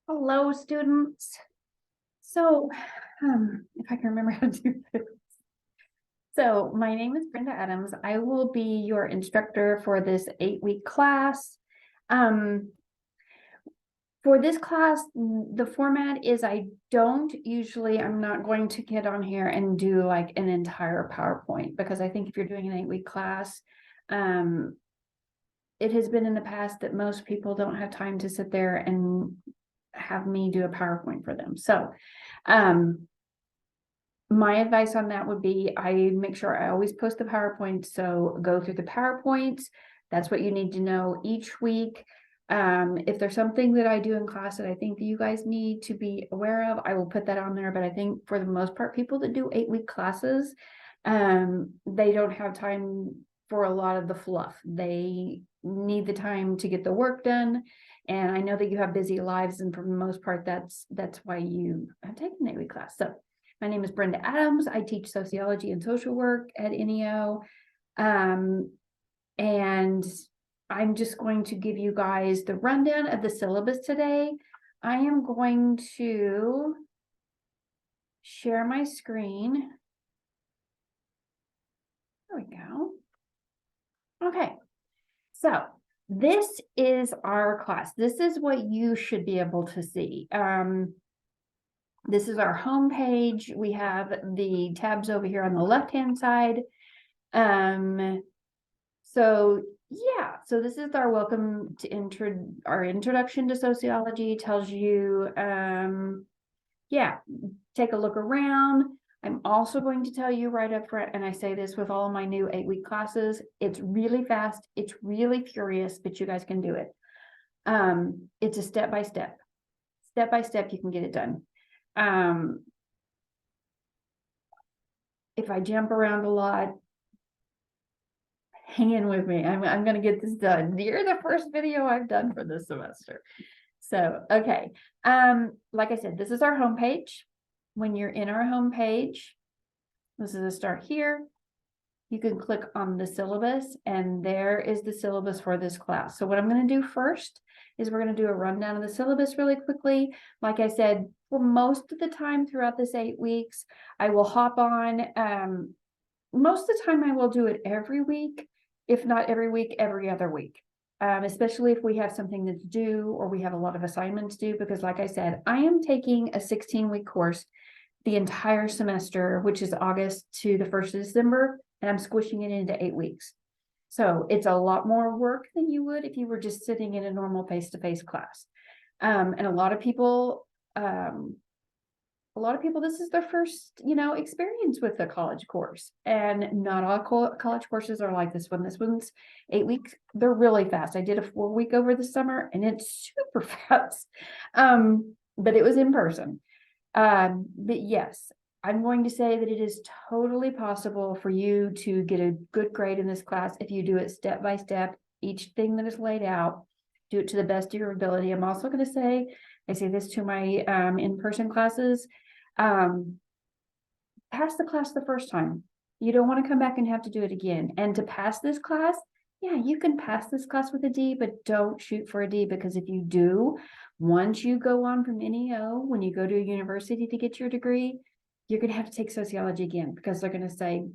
Hello, students. So, if I can remember how to do this. So, my name is Brenda Adams. I will be your instructor for this 8-week class. Um, for this class, the format is I'm not going to get on here and do like an entire PowerPoint because I think if you're doing an 8-week class, it has been in the past that most people don't have time to sit there and have me do a PowerPoint for them. So, my advice on that would be I make sure I always post the PowerPoint. So go through the PowerPoints. That's what you need to know each week. If there's something that I do in class that I think you guys need to be aware of, I will put that on there. But I think for the most part, people that do 8-week classes, they don't have time for a lot of the fluff. They need the time to get the work done. And I know that you have busy lives, and for the most part, that's why you have taken an 8-week class. So my name is Brenda Adams. I teach sociology and social work at NEO. And I'm just going to give you guys the rundown of the syllabus today. I am going to share my screen. There we go. Okay, so this is our class. This is what you should be able to see. This is our home page. We have the tabs over here on the left-hand side. So yeah, so this is our welcome to our introduction to sociology. Tells you, yeah, take a look around. I'm also going to tell you right up front, and I say this with all of my new 8-week classes, it's really fast, it's really furious, but you guys can do it. It's a step-by-step. Step-by-step, you can get it done. If I jump around a lot, hang in with me. I'm going to get this done. You're the first video I've done for this semester. So, okay. Like I said, this is our homepage. When you're in our homepage, this is a start here. You can click on the syllabus, and there is the syllabus for this class. So what I'm going to do first is we're going to do a rundown of the syllabus really quickly. Like I said, for most of the time throughout this 8 weeks, I will hop on. Most of the time I will do it every week, if not every week, every other week. Especially if we have something that's due or we have a lot of assignments due, because like I said, I am taking a 16-week course the entire semester, which is August to the 1st of December, and I'm squishing it into 8 weeks. So it's a lot more work than you would if you were just sitting in a normal face-to-face class. And a lot of people, this is their first, experience with a college course, and not all college courses are like this one. This one's 8 weeks. They're really fast. I did a 4-week over the summer, and it's super fast. But it was in person. But yes, I'm going to say that it is totally possible for you to get a good grade in this class if you do it step by step, each thing that is laid out, do it to the best of your ability. I'm also going to say, I say this to my in-person classes, pass the class the first time. You don't want to come back and have to do it again. And to pass this class, yeah, you can pass this class with a D, but don't shoot for a D, because if you do, once you go on from NEO, when you go to a university to get your degree, you're going to have to take sociology again, because they're going to say,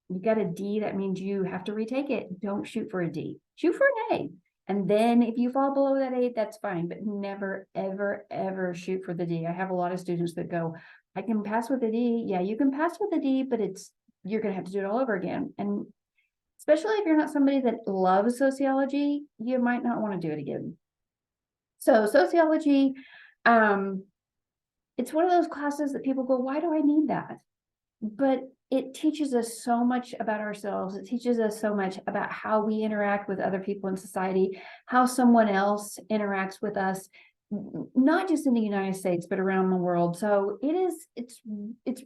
you got a D, that means you have to retake it. Don't shoot for a D, shoot for an A. And then if you fall below that A, that's fine, but never, ever, ever shoot for the D. I have a lot of students that go, I can pass with a D. Yeah, you can pass with a D, but you're going to have to do it all over again. And especially if you're not somebody that loves sociology, you might not want to do it again. So sociology, it's one of those classes that people go, why do I need that? But it teaches us so much about ourselves. It teaches us so much about how we interact with other people in society, how someone else interacts with us, not just in the United States, but around the world. So it's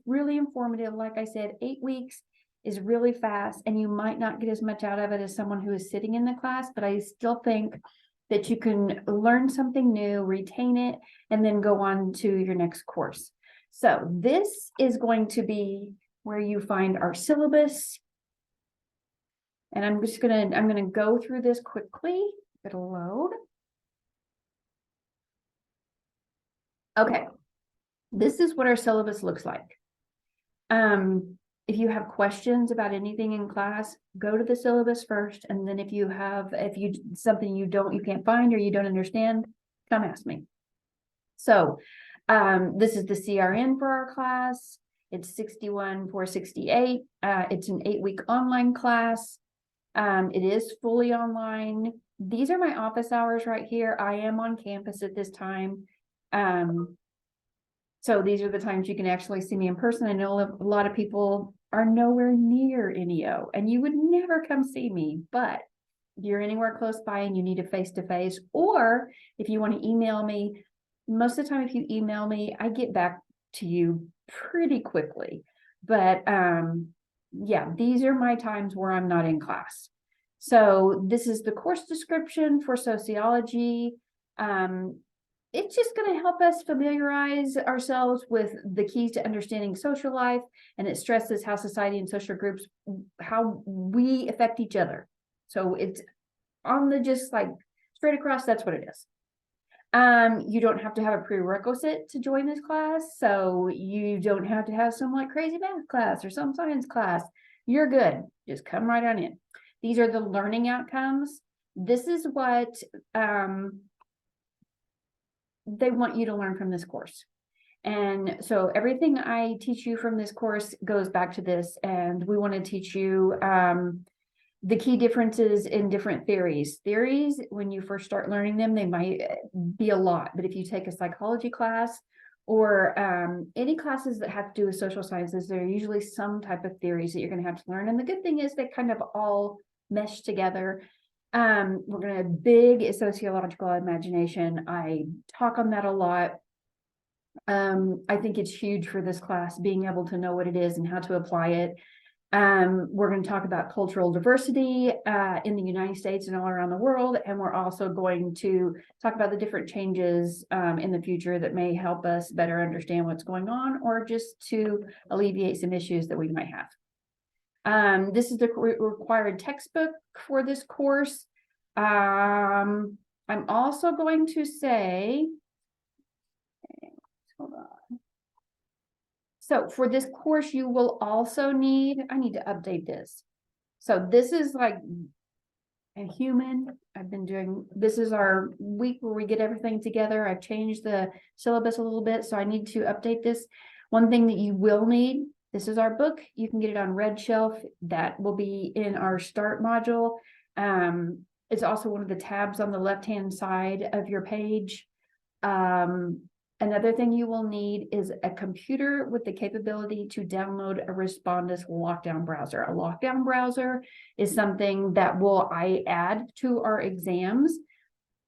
really informative. Like I said, 8 weeks is really fast, and you might not get as much out of it as someone who is sitting in the class, but I still think that you can learn something new, retain it, and then go on to your next course. So this is going to be where you find our syllabus. And I'm going to go through this quickly. It'll load. Okay, this is what our syllabus looks like. If you have questions about anything in class, go to the syllabus first, and then if you something you can't find or you don't understand, come ask me. So, this is the CRN for our class. It's 61,468. It's an 8-week online class. It is fully online. These are my office hours right here. I am on campus at this time. So these are the times you can actually see me in person. I know a lot of people are nowhere near NEO, and you would never come see me, but if you're anywhere close by and you need a face-to-face, or if you want to email me, most of the time, if you email me, I get back to you pretty quickly. But yeah, these are my times where I'm not in class. So this is the course description for sociology. It's just going to help us familiarize ourselves with the keys to understanding social life, and it stresses how society and social groups, how we affect each other. So it's on the just like straight across, that's what it is. You don't have to have a prerequisite to join this class, so you don't have to have some like crazy math class or some science class. You're good. Just come right on in. These are the learning outcomes. This is what they want you to learn from this course. And so everything I teach you from this course goes back to this, and we want to teach you the key differences in different theories. Theories, when you first start learning them, they might be a lot, but if you take a psychology class or any classes that have to do with social sciences, there are usually some type of theories that you're going to have to learn. And the good thing is they kind of all mesh together. We're going to big sociological imagination. I talk on that a lot. I think it's huge for this class, being able to know what it is and how to apply it. We're going to talk about cultural diversity in the United States and all around the world. And we're also going to talk about the different changes in the future that may help us better understand what's going on, or just to alleviate some issues that we might have. This is the required textbook for this course. I'm also going to say, hold on. So for this course, you will also need, I need to update this. So this is like a human. This is our week where we get everything together. I've changed the syllabus a little bit, so I need to update this. One thing that you will need, this is our book. You can get it on Red Shelf. That will be in our start module. It's also one of the tabs on the left-hand side of your page. Another thing you will need is a computer with the capability to download a Respondus lockdown browser. A lockdown browser is something that I add to our exams.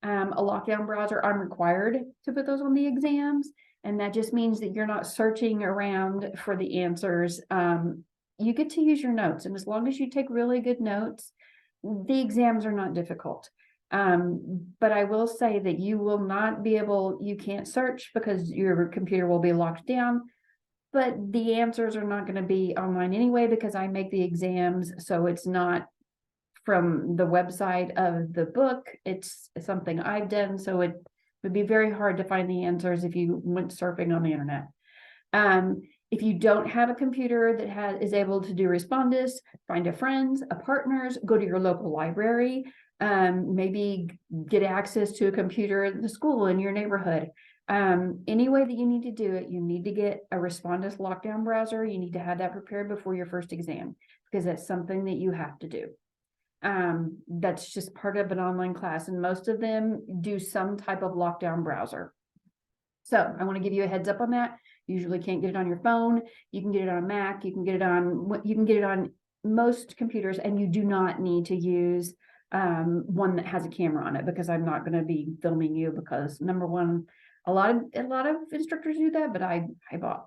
A lockdown browser, I'm required to put those on the exams. And that just means that you're not searching around for the answers. You get to use your notes. And as long as you take really good notes, the exams are not difficult. But I will say that you will not be you can't search because your computer will be locked down, but the answers are not going to be online anyway, because I make the exams. So it's not from the website of the book. It's something I've done. So it would be very hard to find the answers if you went surfing on the internet. If you don't have a computer that is able to do Respondus, find a friend's, a partner's, go to your local library, maybe get access to a computer at the school in your neighborhood. Any way that you need to do it, you need to get a Respondus lockdown browser. You need to have that prepared before your first exam, because that's something that you have to do. That's just part of an online class, and most of them do some type of lockdown browser. So I want to give you a heads up on that. You usually can't get it on your phone. You can get it on a Mac. You can get it on most computers, and you do not need to use one that has a camera on it, because I'm not going to be filming you, because number one, a lot of instructors do that, but I bought,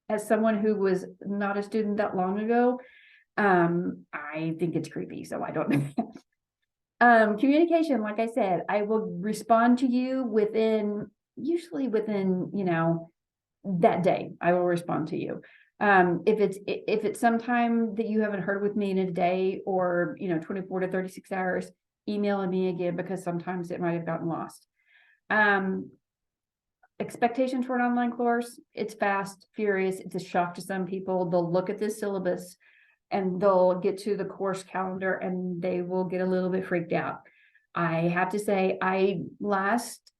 as someone who was not a student that long ago, I think it's creepy, so I don't know. Communication, like I said, I will respond to you usually within, that day. I will respond to you. If it's sometime that you haven't heard with me in a day, or 24 to 36 hours, email me again, because sometimes it might have gotten lost. expectations for an online course, it's fast, furious, it's a shock to some people. They'll look at this syllabus and they'll get to the course calendar and they will get a little bit freaked out. I have to say, last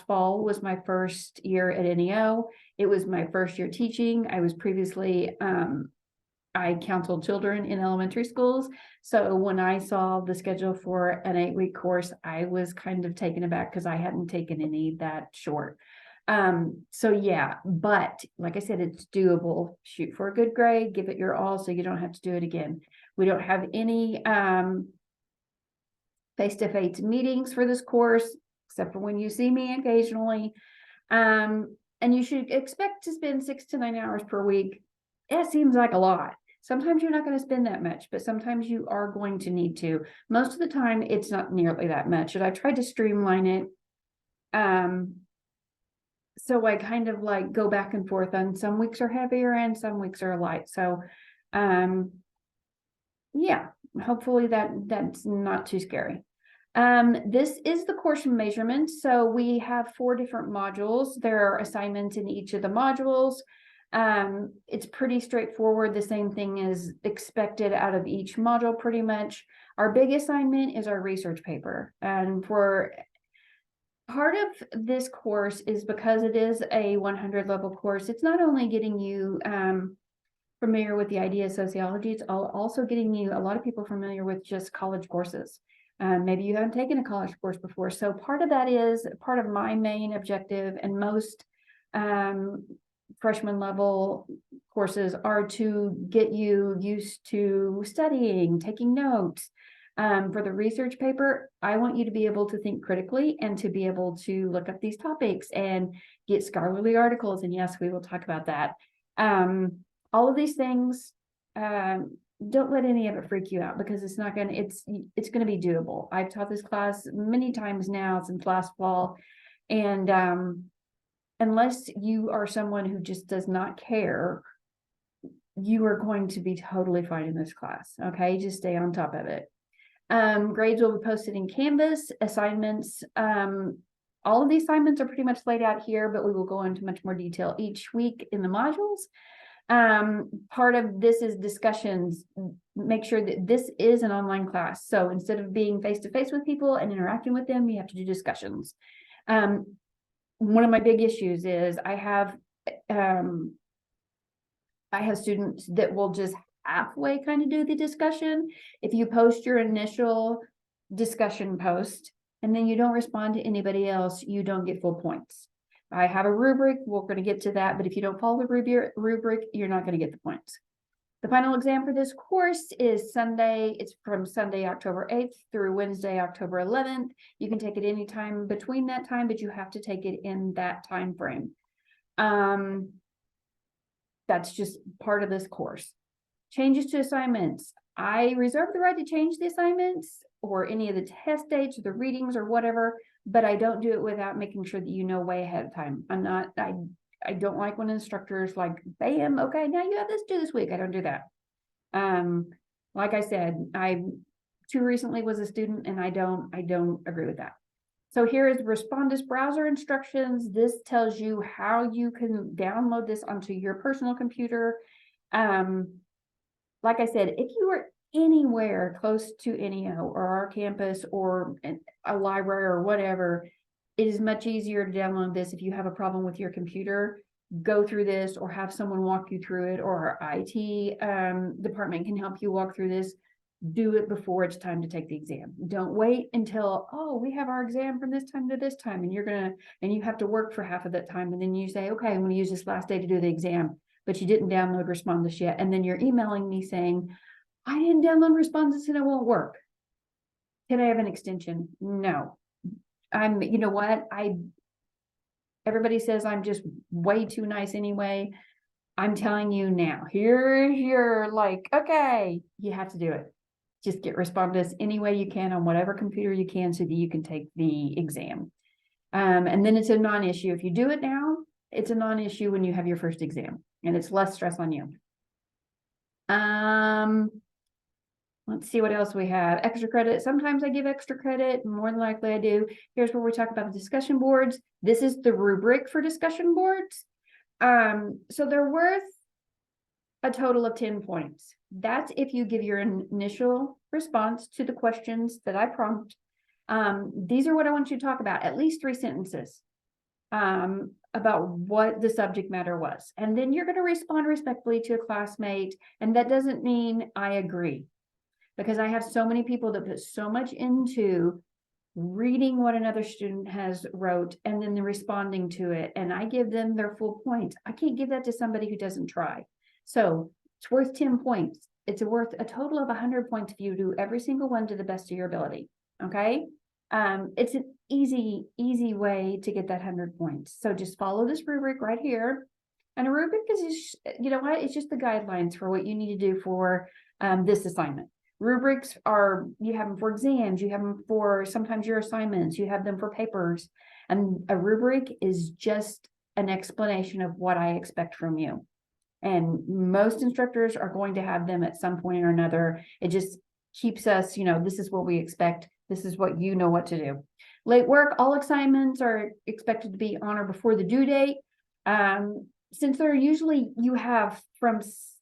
fall was my first year at NEO. It was my first year teaching. I was previously, I counseled children in elementary schools. So when I saw the schedule for an 8-week course, I was kind of taken aback because I hadn't taken any that short. So yeah, but like I said, it's doable. Shoot for a good grade, give it your all so you don't have to do it again. We don't have any face-to-face meetings for this course, except for when you see me occasionally. And you should expect to spend 6 to 9 hours per week. It seems like a lot. Sometimes you're not going to spend that much, but sometimes you are going to need to. Most of the time, it's not nearly that much. And I tried to streamline it. So I kind of like go back and forth on some weeks are heavier and some weeks are light. So, yeah, hopefully that's not too scary. This is the course measurement. So we have 4 different modules. There are assignments in each of the modules. It's pretty straightforward. The same thing is expected out of each module pretty much. Our big assignment is our research paper. And for part of this course is because it is a 100 level course, it's not only getting you familiar with the idea of sociology, it's also getting you a lot of people familiar with just college courses. Maybe you haven't taken a college course before. So part of that is part of my main objective, and most freshman level courses are to get you used to studying, taking notes. For the research paper, I want you to be able to think critically and to be able to look up these topics and get scholarly articles. And yes, we will talk about that. All of these things, don't let any of it freak you out, because it's not going to, it's going to be doable. I've taught this class many times now since last fall. And unless you are someone who just does not care, you are going to be totally fine in this class. Okay, just stay on top of it. Grades will be posted in Canvas. Assignments, all of the assignments are pretty much laid out here, but we will go into much more detail each week in the modules. Part of this is discussions. Make sure that this is an online class. So instead of being face-to-face with people and interacting with them, you have to do discussions. One of my big issues is I have students that will just halfway kind of do the discussion. If you post your initial discussion post and then you don't respond to anybody else, you don't get full points. I have a rubric. We're going to get to that, but if you don't follow the rubric, you're not going to get the points. The final exam for this course is Sunday. It's from Sunday, October 8th through Wednesday, October 11th. You can take it anytime between that time, but you have to take it in that time frame. That's just part of this course. Changes to assignments. I reserve the right to change the assignments or any of the test dates or the readings or whatever, but I don't do it without making sure that you know way ahead of time. I don't like when instructors like, bam, okay, now you have this due this week. I don't do that. Like I said, I too recently was a student and I don't agree with that. So here is Respondus browser instructions. This tells you how you can download this onto your personal computer. Like I said, if you are anywhere close to NEO or our campus or a library or whatever, it is much easier to download this. If you have a problem with your computer, go through this or have someone walk you through it, or our IT department can help you walk through this. Do it before it's time to take the exam. Don't wait until, oh, we have our exam from this time to this time, and you have to work for half of that time, and then you say, okay, I'm going to use this last day to do the exam, but you didn't download Respondus yet, and then you're emailing me saying, I didn't download Respondus and it won't work. Can I have an extension? No. You know what? Everybody says I'm just way too nice anyway. I'm telling you now, here's your okay, you have to do it. Just get Respondus any way you can on whatever computer you can so that you can take the exam. And then it's a non-issue. If you do it now, it's a non-issue when you have your first exam, and it's less stress on you. Let's see what else we have. Extra credit. Sometimes I give extra credit. More than likely I do. Here's where we talk about the discussion boards. This is the rubric for discussion boards. So they're worth a total of 10 points. That's if you give your initial response to the questions that I prompt. These are what I want you to talk about, at least 3 sentences about what the subject matter was. And then you're going to respond respectfully to a classmate. And that doesn't mean I agree, because I have so many people that put so much into reading what another student has wrote and then responding to it. And I give them their full points. I can't give that to somebody who doesn't try. So it's worth 10 points. It's worth a total of 100 points if you do every single one to the best of your ability. Okay. It's an easy way to get that 100 points. So just follow this rubric right here. And a rubric is just, you know what? It's just the guidelines for what you need to do for this assignment. Rubrics are, you have them for exams, you have them for sometimes your assignments, you have them for papers. And a rubric is just an explanation of what I expect from you. And most instructors are going to have them at some point or another. It just keeps us, this is what we expect. This is what you know what to do. Late work, all assignments are expected to be on or before the due date. Since they're usually, you have from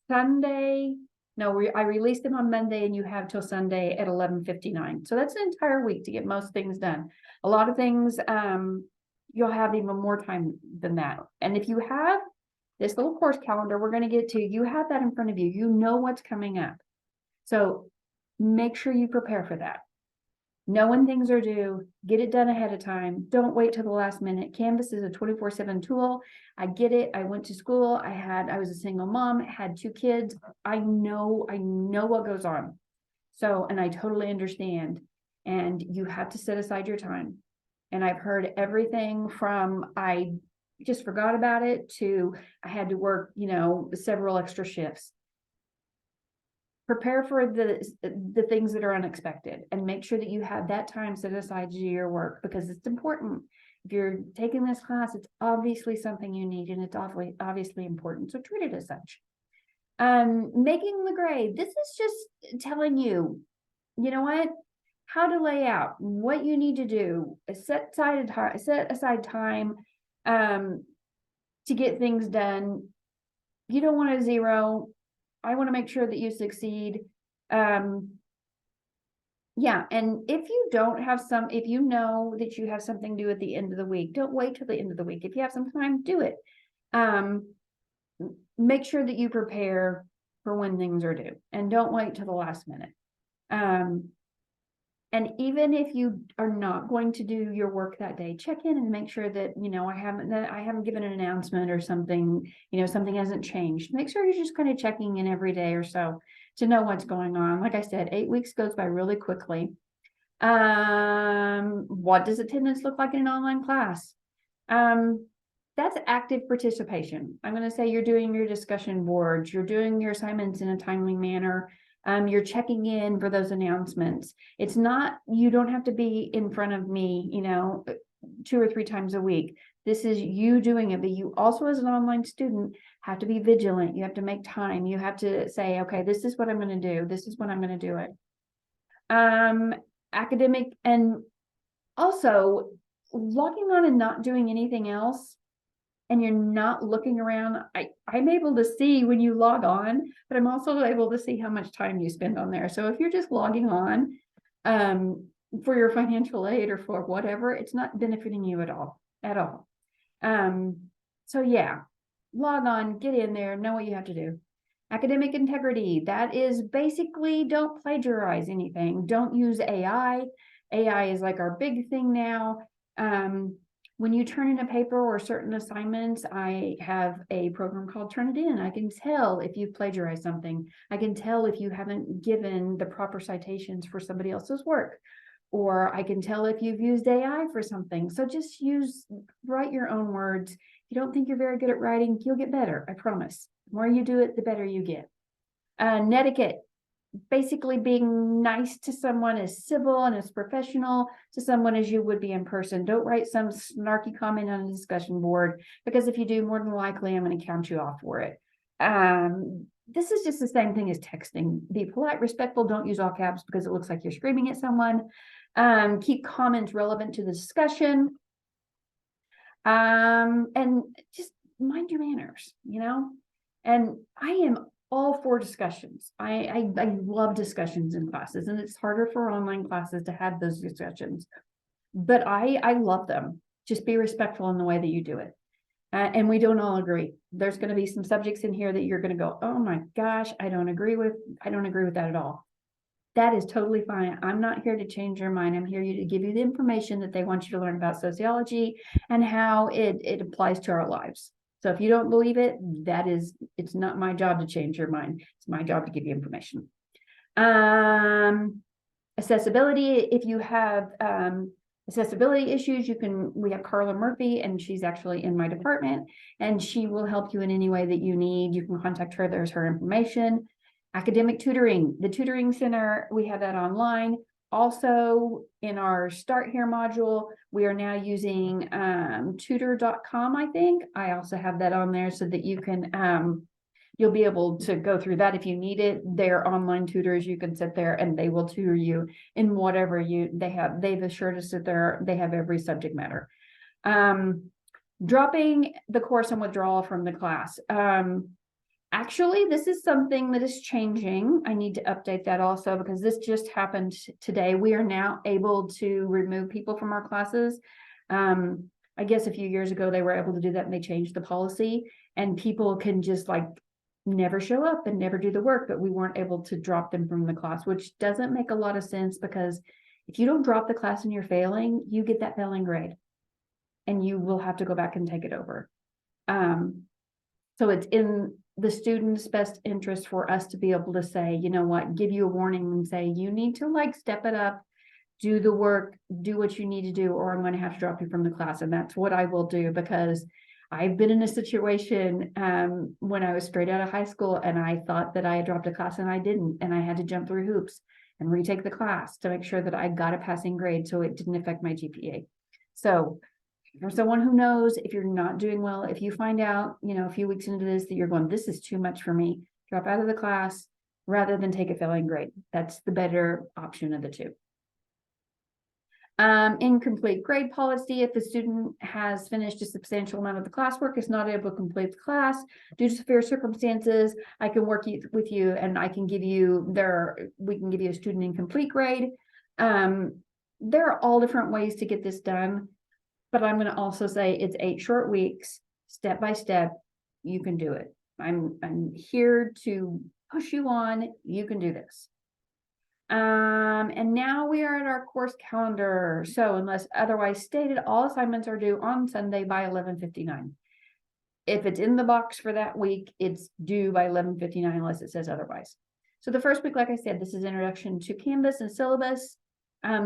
Sunday, I release them on Monday and you have till Sunday at 11:59. So that's an entire week to get most things done. A lot of things, you'll have even more time than that. And if you have this little course calendar we're going to get to, you have that in front of you. You know what's coming up. So make sure you prepare for that. Know when things are due, get it done ahead of time. Don't wait till the last minute. Canvas is a 24/7 tool. I get it. I went to school. I was a single mom, had 2 kids. I know what goes on. So, and I totally understand. And you have to set aside your time. And I've heard everything from, I just forgot about it, to I had to work, several extra shifts. Prepare for the things that are unexpected and make sure that you have that time set aside to do your work, because it's important. If you're taking this class, it's obviously something you need and it's obviously important. So treat it as such. Making the grade. This is just telling you, how to lay out what you need to do. Set aside time to get things done. You don't want a 0. I want to make sure that you succeed. Yeah. And if you don't have if you know that you have something due at the end of the week, don't wait till the end of the week. If you have some time, do it. Make sure that you prepare for when things are due and don't wait till the last minute. And even if you are not going to do your work that day, check in and make sure that, I haven't given an announcement or something, something hasn't changed. Make sure you're just kind of checking in every day or so to know what's going on. Like I said, 8 weeks goes by really quickly. What does attendance look like in an online class? That's active participation. I'm going to say you're doing your discussion boards, you're doing your assignments in a timely manner. You're checking in for those announcements. It's not, you don't have to be in front of me, 2 or 3 times a week. This is you doing it, but you also, as an online student, have to be vigilant. You have to make time. You have to say, okay, this is what I'm going to do. This is when I'm going to do it. Academic, and also logging on and not doing anything else, and you're not looking around. I'm able to see when you log on, but I'm also able to see how much time you spend on there. So if you're just logging on for your financial aid or for whatever, it's not benefiting you at all. So yeah, log on, get in there, know what you have to do. Academic integrity, that is basically don't plagiarize anything. Don't use AI. AI is like our big thing now. When you turn in a paper or certain assignments, I have a program called Turn It In. I can tell if you've plagiarized something. I can tell if you haven't given the proper citations for somebody else's work. Or I can tell if you've used AI for something. So just write your own words. If you don't think you're very good at writing, you'll get better, I promise. The more you do it, the better you get. Netiquette. Basically being nice to someone, as civil and as professional to someone as you would be in person. Don't write some snarky comment on a discussion board, because if you do, more than likely I'm going to count you off for it. this is just the same thing as texting. Be polite, respectful, don't use all caps because it looks like you're screaming at someone. Keep comments relevant to the discussion. And just mind your manners, and I am all for discussions. I love discussions in classes, and it's harder for online classes to have those discussions, but I love them. Just be respectful in the way that you do it. And we don't all agree. There's going to be some subjects in here that you're going to go, oh my gosh, I don't agree with that at all. That is totally fine. I'm not here to change your mind. I'm here to give you the information that they want you to learn about sociology and how it applies to our lives. So if you don't believe it, it's not my job to change your mind. It's my job to give you information. Accessibility, if you have accessibility issues, we have Carla Murphy, and she's actually in my department, and she will help you in any way that you need. You can contact her. There's her information. Academic tutoring, the tutoring center, we have that online. Also in our Start Here module, we are now using tutor.com, I think. I also have that on there so that you can, you'll be able to go through that if you need it. They're online tutors. You can sit there and they will tutor you in whatever they have. They've assured us that they have every subject matter. Dropping the course and withdrawal from the class. Actually, this is something that is changing. I need to update that also because this just happened today. We are now able to remove people from our classes. I guess a few years ago, they were able to do that and they changed the policy, and people can just like never show up and never do the work, but we weren't able to drop them from the class, which doesn't make a lot of sense because if you don't drop the class and you're failing, you get that failing grade and you will have to go back and take it over. So it's in the student's best interest for us to be able to say, you know what, give you a warning and say, you need to like step it up, do the work, do what you need to do, or I'm going to have to drop you from the class. And that's what I will do because I've been in a situation when I was straight out of high school and I thought that I had dropped a class and I didn't. And I had to jump through hoops and retake the class to make sure that I got a passing grade so it didn't affect my GPA. So for someone who knows, if you're not doing well, if you find out, a few weeks into this that you're going, this is too much for me, drop out of the class rather than take a failing grade. That's the better option of the two. Incomplete grade policy. If the student has finished a substantial amount of the classwork, is not able to complete the class due to severe circumstances, I can work with you and I can give you we can give you a student incomplete grade. There are all different ways to get this done. But I'm going to also say it's 8 short weeks, step by step. You can do it. I'm here to push you on. You can do this. And now we are at our course calendar. So unless otherwise stated, all assignments are due on Sunday by 11:59. If it's in the box for that week, it's due by 11:59 unless it says otherwise. So the first week, like I said, this is introduction to Canvas and syllabus.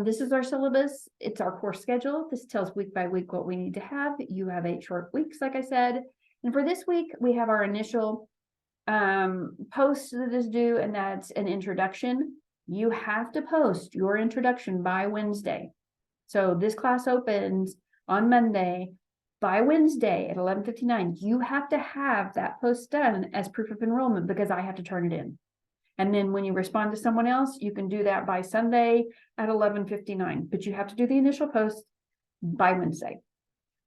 This is our syllabus. It's our course schedule. This tells week by week what we need to have. You have 8 short weeks, like I said. And for this week, we have our initial post that is due, and that's an introduction. You have to post your introduction by Wednesday. So this class opens on Monday. By Wednesday at 11:59, you have to have that post done as proof of enrollment because I have to turn it in. And then when you respond to someone else, you can do that by Sunday at 11:59, but you have to do the initial post by Wednesday.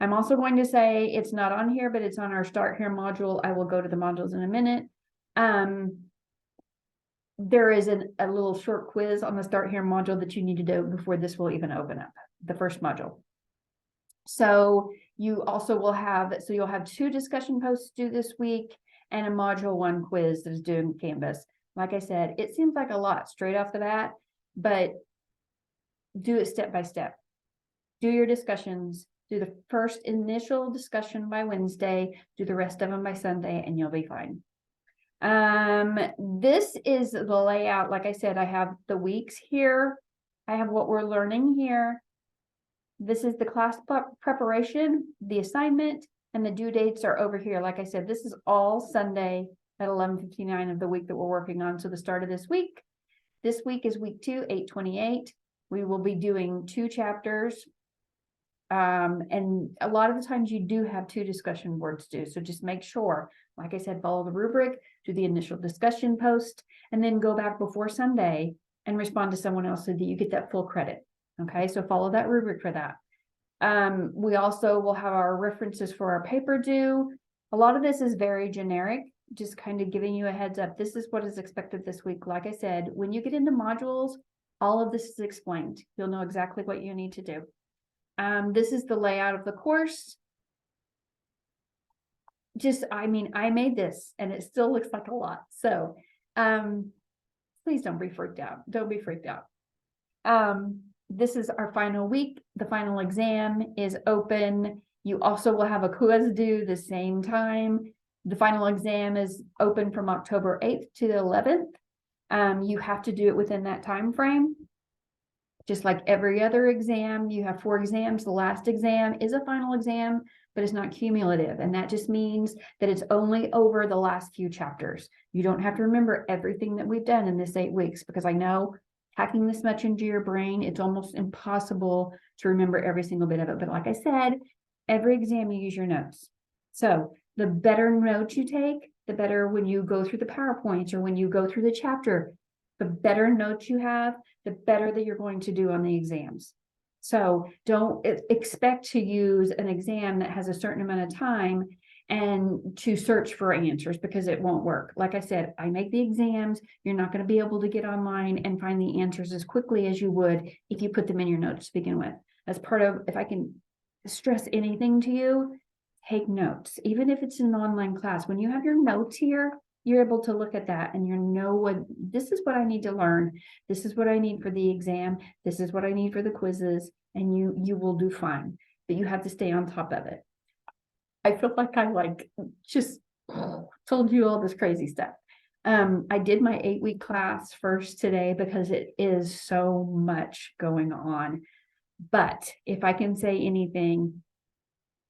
I'm also going to say it's not on here, but it's on our Start Here module. I will go to the modules in a minute. There is a little short quiz on the Start Here module that you need to do before this will even open up, the first module. So you also will you'll have 2 discussion posts due this week and a module 1 quiz that is due in Canvas. Like I said, it seems like a lot straight off the bat, but do it step by step. Do your discussions, do the first initial discussion by Wednesday, do the rest of them by Sunday, and you'll be fine. This is the layout. Like I said, I have the weeks here. I have what we're learning here. This is the class preparation, the assignment, and the due dates are over here. Like I said, this is all Sunday at 11:59 of the week that we're working on. So the start of this week is week 2, 8/28. We will be doing 2 chapters. And a lot of the times you do have 2 discussion boards due. So just make sure, like I said, follow the rubric, do the initial discussion post, and then go back before Sunday and respond to someone else so that you get that full credit. Okay, so follow that rubric for that. We also will have our references for our paper due. A lot of this is very generic, just kind of giving you a heads up. This is what is expected this week. Like I said, when you get into modules, all of this is explained. You'll know exactly what you need to do. This is the layout of the course. I made this and it still looks like a lot. So, please don't be freaked out. Don't be freaked out. This is our final week. The final exam is open. You also will have a quiz due the same time. The final exam is open from October 8th to the 11th. You have to do it within that time frame. Just like every other exam, you have 4 exams. The last exam is a final exam, but it's not cumulative. And that just means that it's only over the last few chapters. You don't have to remember everything that we've done in this 8 weeks, because I know packing this much into your brain, it's almost impossible to remember every single bit of it. But like I said, every exam you use your notes. So the better notes you take, the better when you go through the PowerPoints or when you go through the chapter, the better notes you have, the better that you're going to do on the exams. So don't expect to use an exam that has a certain amount of time and to search for answers, because it won't work. Like I said, I make the exams. You're not going to be able to get online and find the answers as quickly as you would if you put them in your notes to begin with. As part of, if I can stress anything to you, take notes. Even if it's an online class, when you have your notes here, you're able to look at that and you know what, this is what I need to learn. This is what I need for the exam. This is what I need for the quizzes, and you will do fine, but you have to stay on top of it. I feel like I just told you all this crazy stuff. I did my 8-week class first today because it is so much going on. But if I can say anything,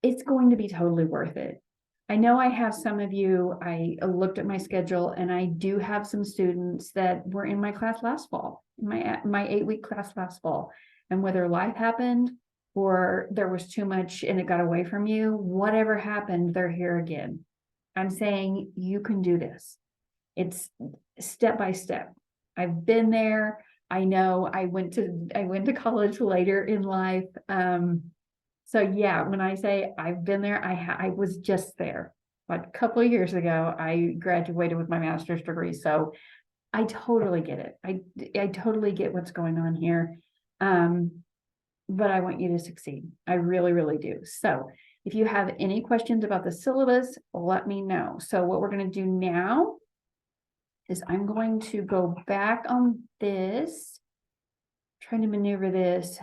it's going to be totally worth it. I know I have some of you, I looked at my schedule and I do have some students that were in my class last fall, my 8-week class last fall. And whether life happened or there was too much and it got away from you, whatever happened, they're here again. I'm saying you can do this. It's step by step. I've been there. I know I went to college later in life. So yeah, when I say I've been there, I was just there. But a couple of years ago, I graduated with my master's degree. So I totally get it. I totally get what's going on here. But I want you to succeed. I really, really do. So if you have any questions about the syllabus, let me know. So what we're going to do now is I'm going to go back on this, trying to maneuver this.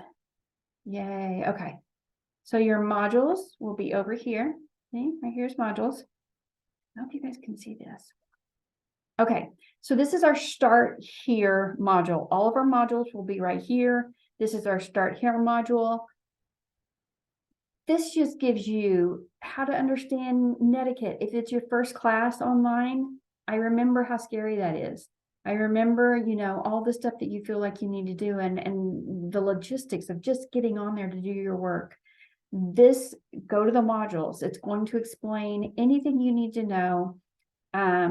Yay. Okay. So your modules will be over here. See, right here's modules. I hope you guys can see this. Okay, so this is our start here module. All of our modules will be right here. This is our start here module. This just gives you how to understand Netiquette. If it's your first class online, I remember how scary that is. I remember, all the stuff that you feel like you need to do and the logistics of just getting on there to do your work. Go to the modules. It's going to explain anything you need to know.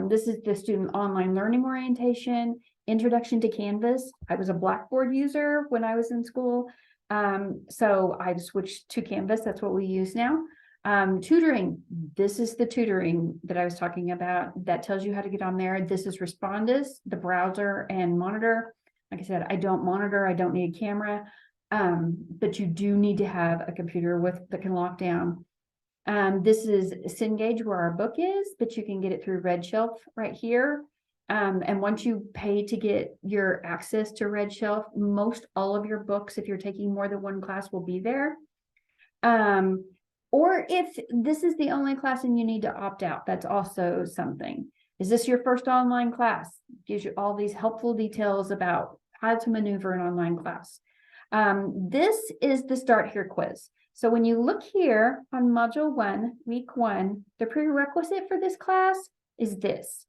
This is the student online learning orientation, introduction to Canvas. I was a Blackboard user when I was in school. So I've switched to Canvas. That's what we use now. Tutoring. This is the tutoring that I was talking about that tells you how to get on there. This is Respondus, the browser and monitor. Like I said, I don't monitor. I don't need a camera. But you do need to have a computer that can lock down. This is Cengage, where our book is, but you can get it through RedShelf right here. And once you pay to get your access to RedShelf, most all of your books, if you're taking more than one class, will be there. Or if this is the only class and you need to opt out, that's also something. Is this your first online class? Gives you all these helpful details about how to maneuver an online class. This is the Start Here quiz. So when you look here on Module 1, Week 1, the prerequisite for this class is this.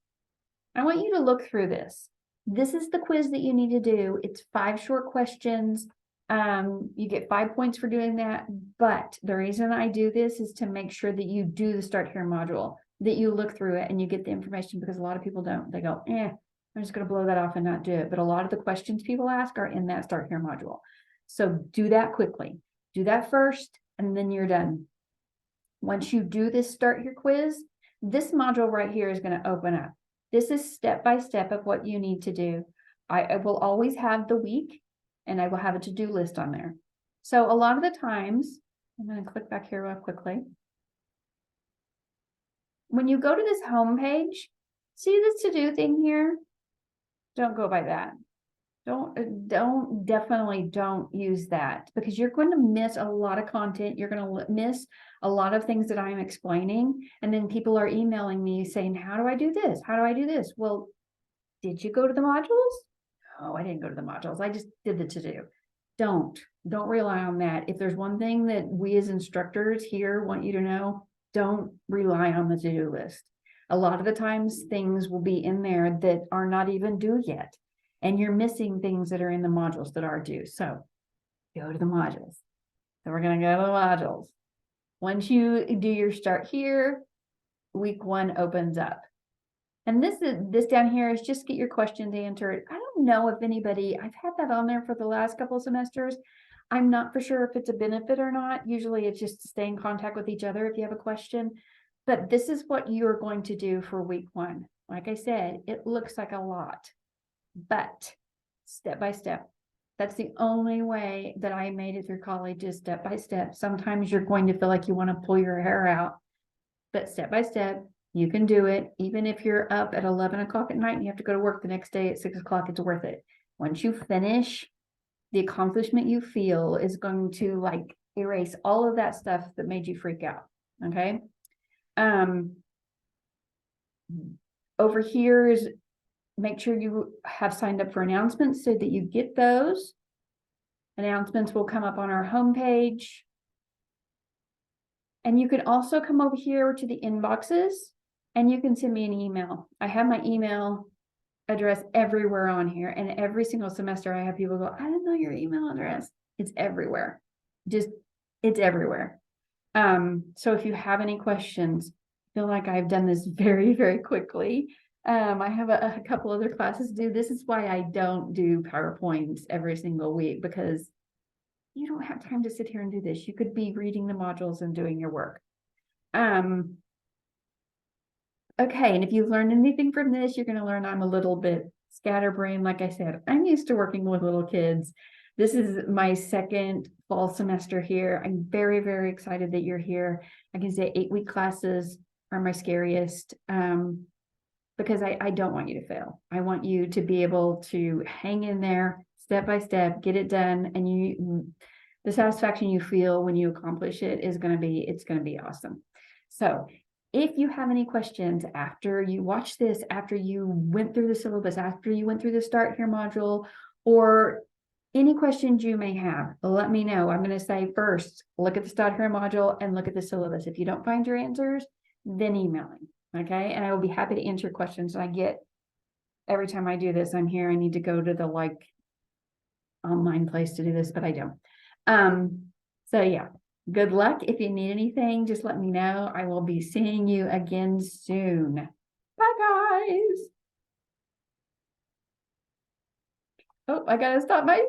I want you to look through this. This is the quiz that you need to do. It's 5 short questions. You get 5 points for doing that. But the reason I do this is to make sure that you do the Start Here module, that you look through it and you get the information, because a lot of people don't. They go, I'm just going to blow that off and not do it. But a lot of the questions people ask are in that Start Here module. So do that quickly. Do that first, and then you're done. Once you do this Start Here quiz, this module right here is going to open up. This is step by step of what you need to do. I will always have the week, and I will have a to-do list on there. So a lot of the times, I'm going to click back here real quickly. When you go to this home page, see this to-do thing here? Don't go by that. Definitely don't use that, because you're going to miss a lot of content. You're going to miss a lot of things that I'm explaining. And then people are emailing me saying, how do I do this? How do I do this? Well, did you go to the modules? Oh, I didn't go to the modules. I just did the to-do. Don't rely on that. If there's one thing that we as instructors here want you to know, don't rely on the to-do list. A lot of the times things will be in there that are not even due yet, and you're missing things that are in the modules that are due. So go to the modules. So we're going to go to the modules. Once you do your Start Here, week 1 opens up. And this down here is just get your questions answered. I don't know if anybody, I've had that on there for the last couple of semesters. I'm not for sure if it's a benefit or not. Usually it's just to stay in contact with each other if you have a question. But this is what you're going to do for week 1. Like I said, it looks like a lot, but step by step. That's the only way that I made it through college, is step by step. Sometimes you're going to feel like you want to pull your hair out, but step by step, you can do it. Even if you're up at 11 o'clock at night and you have to go to work the next day at 6 o'clock, it's worth it. Once you finish, the accomplishment you feel is going to like erase all of that stuff that made you freak out. Okay. Over here is make sure you have signed up for announcements so that you get those. Announcements will come up on our homepage. And you can also come over here to the inboxes and you can send me an email. I have my email address everywhere on here, and every single semester I have people go, I didn't know your email address. It's everywhere. It's everywhere. So if you have any questions, feel like I've done this very, very quickly. I have a couple other classes to do. This is why I don't do PowerPoints every single week, because you don't have time to sit here and do this. You could be reading the modules and doing your work. Okay, and if you've learned anything from this, you're going to learn I'm a little bit scatterbrained. Like I said, I'm used to working with little kids. This is my second fall semester here. I'm very, very excited that you're here. I can say 8-week classes are my scariest, because I don't want you to fail. I want you to be able to hang in there step by step, get it done, and the satisfaction you feel when you accomplish it is going to be awesome. So if you have any questions after you watch this, after you went through the syllabus, after you went through the Start Here module, or any questions you may have, let me know. I'm going to say first, look at the Start Here module and look at the syllabus. If you don't find your answers, then email me. Okay. And I will be happy to answer questions. I get, every time I do this, I'm here. I need to go to the online place to do this, but I don't. So yeah. Good luck. If you need anything, just let me know. I will be seeing you again soon. Bye, guys. Oh, I gotta stop my